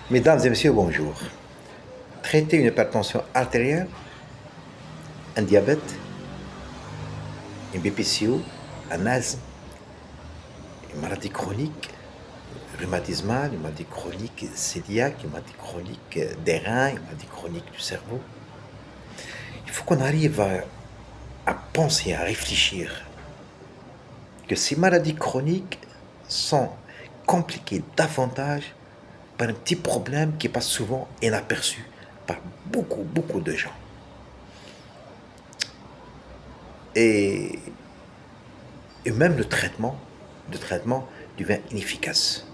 Mesdames et messieurs, bonjour. Traiter une hypertension artérielle, un diabète, une BPCO, un asthme, une maladie chronique, rhumatismale, une maladie chronique cœliaque, une maladie chronique des reins, une maladie chronique du cerveau. Il faut qu'on arrive à penser, à réfléchir que ces maladies chroniques sont compliquées davantage par un petit problème qui passe souvent inaperçu par beaucoup de gens. Et, et même le traitement devient inefficace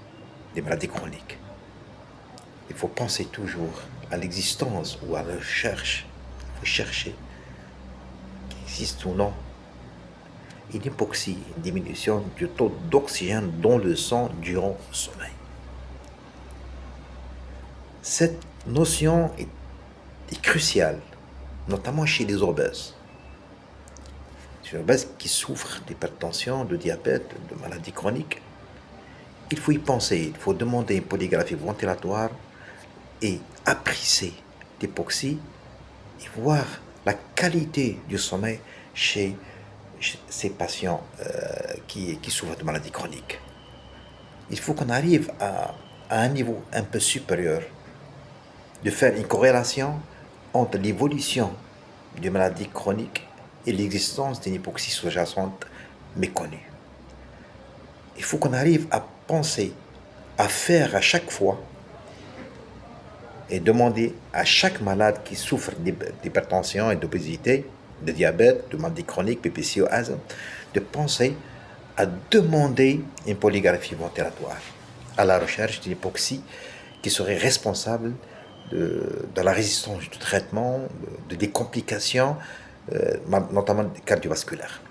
des maladies chroniques. Il faut penser toujours à l'existence ou à la recherche. Il faut chercher qu'il existe ou non une hypoxie, une diminution du taux d'oxygène dans le sang durant le sommeil. Cette notion est cruciale, notamment chez les obèses. Chez les obèses qui souffrent d'hypertension, de diabète, de maladies chroniques. Il faut y penser, il faut demander une polygraphie ventilatoire et apprécier l'hypoxie et voir la qualité du sommeil chez ces patients qui souffrent de maladies chroniques. Il faut qu'on arrive à un niveau un peu supérieur, de faire une corrélation entre l'évolution des maladies chroniques et l'existence d'une hypoxie sous-jacente méconnue. Il faut qu'on arrive à penser, à faire à chaque fois et demander à chaque malade qui souffre d'hypertension et d'obésité, de diabète, de maladie chronique, PPCO, asthme, de penser à demander une polygraphie ventilatoire à la recherche d'une hypoxie qui serait responsable de la résistance du traitement, des complications, notamment cardiovasculaires.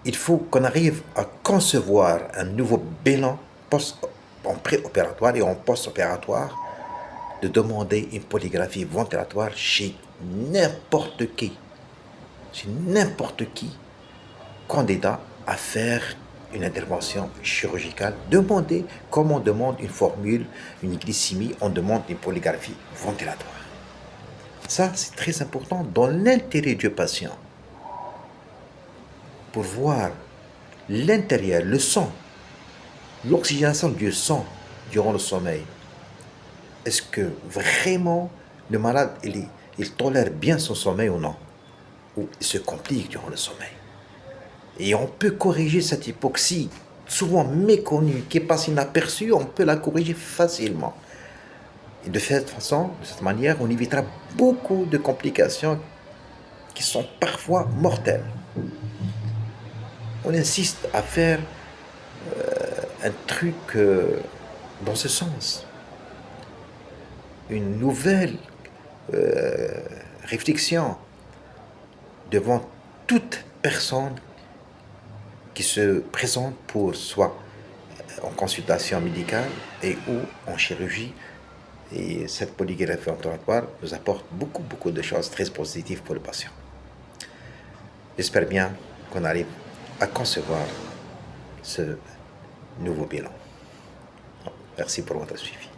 Il faut qu'on arrive à concevoir un nouveau bilan en préopératoire et en post-opératoire, de demander une polygraphie ventilatoire chez n'importe qui candidat à faire une intervention chirurgicale. Demandez comme on demande une formule, une glycémie, on demande une polygraphie ventilatoire. Ça, c'est très important dans l'intérêt du patient pour voir l'intérieur, le sang, l'oxygénation du sang durant le sommeil. Est-ce que vraiment le malade, il tolère bien son sommeil ou non? Ou il se complique durant le sommeil? Et on peut corriger cette hypoxie, souvent méconnue, qui passe inaperçue, on peut la corriger facilement. Et de cette façon, de cette manière, on évitera beaucoup de complications qui sont parfois mortelles. On insiste à faire un truc dans ce sens. Une nouvelle réflexion devant toute personne qui se présente pour soit en consultation médicale et ou en chirurgie. Et cette polygraphie ventilatoire nous apporte beaucoup de choses très positives pour le patient. J'espère bien qu'on arrive à concevoir ce nouveau bilan. Merci pour votre suivi.